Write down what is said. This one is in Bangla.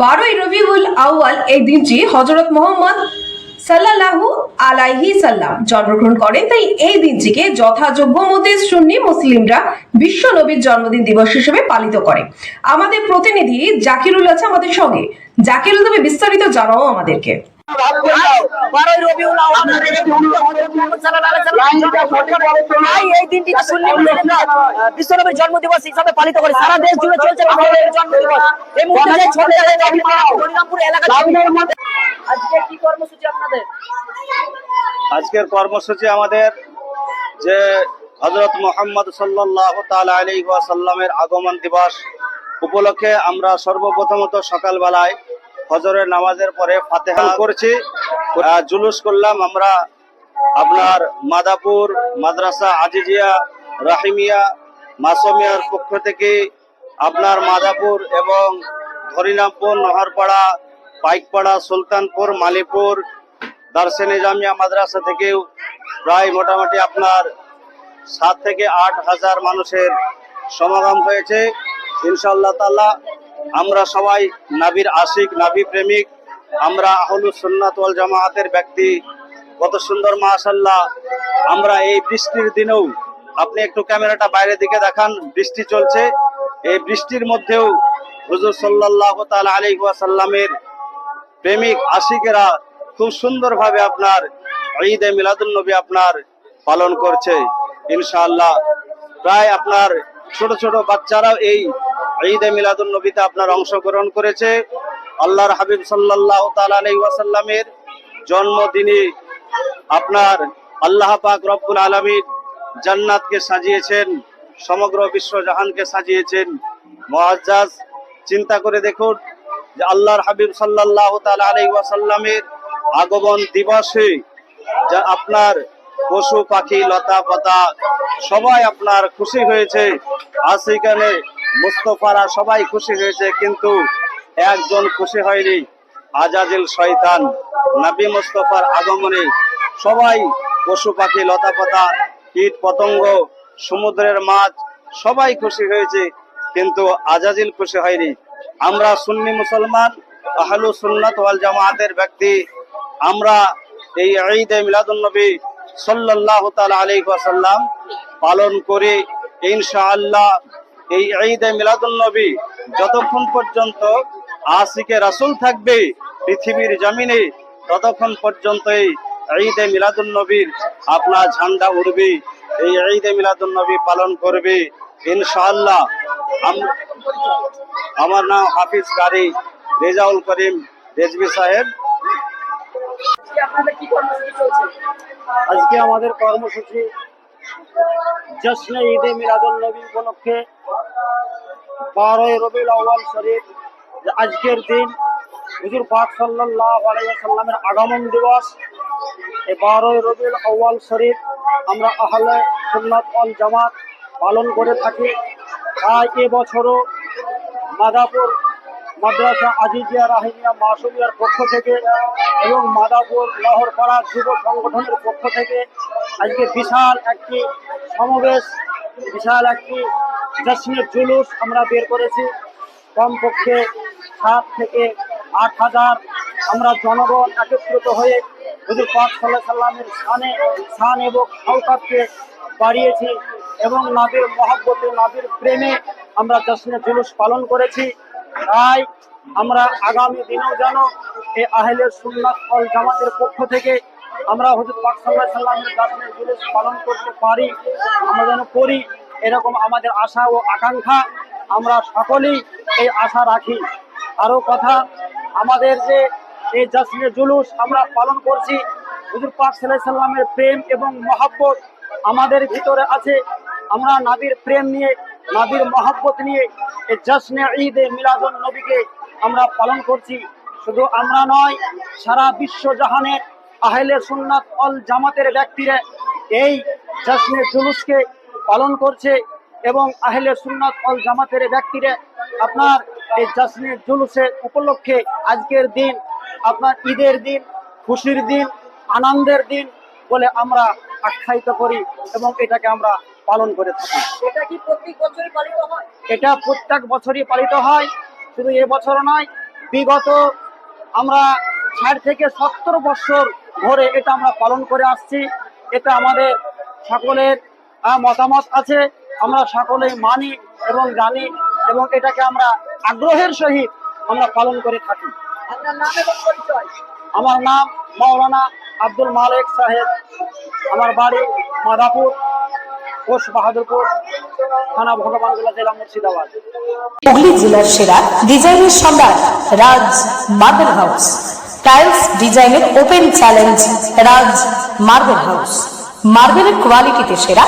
12ই রবিউল আউয়াল এই দিনটি হযরত মুহাম্মদ সাল্লাল্লাহু আলাইহি সাল্লাম জন্মগ্রহণ করেন। তাই এই দিনটিকে যথাযোগ্য মতে সুন্নি মুসলিমরা বিশ্ব নবীর জন্মদিন দিবস হিসেবে পালিত করে। আমাদের প্রতিনিধি জাকিরুল আছে আমাদের সঙ্গে। জাকিরুল, তুমি বিস্তারিত জানাও আমাদেরকে। 12ই রবিউল আউয়াল এই দিনটি সুন্নি মুসলিমরা বিশ্বনবীর জন্মদিবস হিসাবে পালিত করে। সারা দেশ জুড়ে চলছে বিশ্বনবীর জন্মদিবস। এই মুহূর্তে যে ছোট হরিরামপুর এলাকা, আজকে কি কর্মসূচি আপনাদের? আজকের কর্মসূচি আমাদের যে হযরত মুহাম্মদ সাল্লাল্লাহু তাআলা আলাইহি ওয়াসাল্লামের আগমন দিবস উপলক্ষে আমরা সর্বপ্রথমত সকালবেলায় ফজরের নামাজের পরে ফাতিহা করছি, জুলুস করলাম। আমরা আপনার মাদাপুর মাদ্রাসা আজিজিয়া রাহিমিয়া মাসুমিয়ার পক্ষ থেকে আপনার মাদাপুর এবং হরিরামপুর, নহরপাড়া, পাইকপাড়া, সুলতানপুর, মালিপুর, দারসে নিজামিয়া মাদ্রাসা থেকেও প্রায় মোটামুটি আপনার 7 থেকে 8 হাজার মানুষের সমাগম হয়েছে। ইনশাআল্লাহ তাআলা আমরা সবাই নবীর আশিক, নবী প্রেমিক। আমরা আহলুস সুন্নাত ওয়াল জামাআতের ব্যক্তি। কত সুন্দর মাশাআল্লাহ। আমরা এই বৃষ্টির দিনেও, আপনি একটু ক্যামেরাটা বাইরের দিকে দেখান, বৃষ্টি চলছে। এই বৃষ্টির মধ্যেও হুজুর সাল্লাল্লাহু তাআলা আলাইহি ওয়াসাল্লামের প্রেমিক আশিকেরা খুব সুন্দরভাবে আপনার ঈদে মিলাদুন নবী আপনার পালন করছে। ইনশাআল্লাহ প্রায় আপনার ছোট ছোট বাচ্চারাও এই ঈদে মিলাদুন নবীতে আপনার অংশগ্রহণ করেছে। আল্লাহর হাবিব সাল্লাল্লাহু তাআলা আলাইহি ওয়াসাল্লামের জন্মদিনে আপনার আল্লাহ পাক রব্বুল আলামিন জান্নাতকে সাজিয়েছেন, সমগ্র বিশ্বজাহানকে সাজিয়েছেন। মুআজ্জাজ, চিন্তা করে দেখুন যে আল্লাহর হাবিব সাল্লাল্লাহু তাআলা আলাইহি ওয়াসাল্লামের আগমন দিবসে যা আপনার পশু পাখি লতা পাতা সবাই আপনার খুশি হয়েছে, আশিকানে মুস্তাফারা সবাই খুশি হয়েছে, কিন্তু একজন খুশি হয়নি, আজাজিল শয়তান। নবী মুস্তাফার আগমনে সবাই পশু পাখি লতা পাতা কীট পতঙ্গ সমুদ্রের মাছ সবাই খুশি হয়েছে, কিন্তু আজাজিল খুশি হয়নি। আমরা সুন্নি মুসলমান আহলুস সুন্নাত ওয়াল জামাআতের ব্যক্তি। আমরা এই ঈদে মিলাদুন নবী সাল্লাল্লাহু তাআলা আলাইহি ওয়াসাল্লাম পালন করি। ইনশাআল্লাহ এই ঈদে মিলাদুন নবী যতক্ষণ পর্যন্ত আশিকে রাসূল থাকবে পৃথিবীর জমিনে, ততক্ষণ পর্যন্ত এই ঈদে মিলাদুন নবীর আপনার ঝান্ডা উড়বে, এই ঈদে মিলাদুন নবী পালন করবে ইনশাআল্লাহ। আমার নাম হাফিজ কারি রেজাউল করিম রেজভী সাহেব। আজকে আমাদের কর্মসূচি জশ্নে ঈদে মিলাদুন নবী উপলক্ষে 12ই রবিউল আউয়াল শরীফ, আজকের দিন হুজুর পাক সাল্লাল্লাহু আলাইহি ওয়াসাল্লামের আগমন দিবস। এই 12ই রবিউল আউয়াল শরীফ আমরা আহলে সুন্নাত ওয়াল জামাত পালন করে থাকি। তাই এবছরও মাদাপুর মাদ্রাসা আজিজিয়া রাহিমিয়া মাসুমিয়ার পক্ষ থেকে এবং মাদাপুর নহরপাড়া যুব সংগঠনের পক্ষ থেকে আজকে বিশাল একটি সমাবেশ, বিশাল একটি জশ্নের জুলুস আমরা বের করেছি। কমপক্ষে 7 থেকে 8 হাজার আমরা জনগণ একত্রিত হয়ে হুজুর পাক সাল্লাল্লাহু আলাইহি সাল্লামের শান এবং শওকতকে বাড়িয়েছি এবং নবীর মহব্বতে, নবীর প্রেমে আমরা জশ্নের জুলুস পালন করেছি। তাই আমরা আগামী দিনেও যেন এই আহলে সুন্নাত ওয়াল জামাতের পক্ষ থেকে আমরা হুজুর পাক সাল্লাল্লাহু আলাইহি সাল্লামের জশ্নের জুলুস পালন করতে পারি, আমরা যেন করি, এরকম আমাদের আশা ও আকাঙ্ক্ষা। আমরা সকলেই এই আশা রাখি। আরও কথা, আমাদের যে এই জশ্নের জুলুস আমরা পালন করছি, হুজুর পাক সাল্লাল্লাহু আলাইহি সাল্লামের প্রেম এবং মহব্বত আমাদের ভিতরে আছে। আমরা নবীর প্রেম নিয়ে, নবীর মহব্বত নিয়ে এই জশ্নে ঈদে মিলাদুন নবীকে আমরা পালন করছি। শুধু আমরা নয়, সারা বিশ্বজাহানের আহলে সুন্নাত ওয়াল জামাতের ব্যক্তিরা এই জশ্নে জুলুসকে পালন করছে এবং আহলে সুন্নাত ওয়াল জামাতের ব্যক্তিরা আপনার এই জশ্নে জুলুসের উপলক্ষে আজকের দিন আপনার ঈদের দিন, খুশির দিন, আনন্দের দিন বলে আমরা আখ্যায়িত করি এবং এটাকে আমরা পালন করে থাকি। এটা কি প্রত্যেক বছরই পালিত হয়? এটা প্রত্যেক বছরই পালিত হয়, শুধু এবছর নয়, বিগত আমরা 60 থেকে 70 বছর ধরে এটা আমরা পালন করে আসছি। এটা আমাদের সকলের মতামত আছে, আমরা সকলেই মানি এবং জানি, এবং এটাকে আমরা আগ্রহের সহিত আমরা পালন করে থাকি। আপনার নাম এবং পরিচয়? আমার নাম মাওলানা আব্দুল মালিক সাহেব, আমার বাড়ি মাদাপুর, পোস্ট বাহাদুরপুর, থানা ভগবানগোলা, জেলা মুর্শিদাবাদ। হুগলি জেলার সেরা ডিজাইনের সম্রাট রাজ মার্বেল হাউস। টাইলস ডিজাইনের ওপেন চ্যালেঞ্জ রাজ মার্বেল হাউস। মার্বেলের কোয়ালিটিতে সেরা।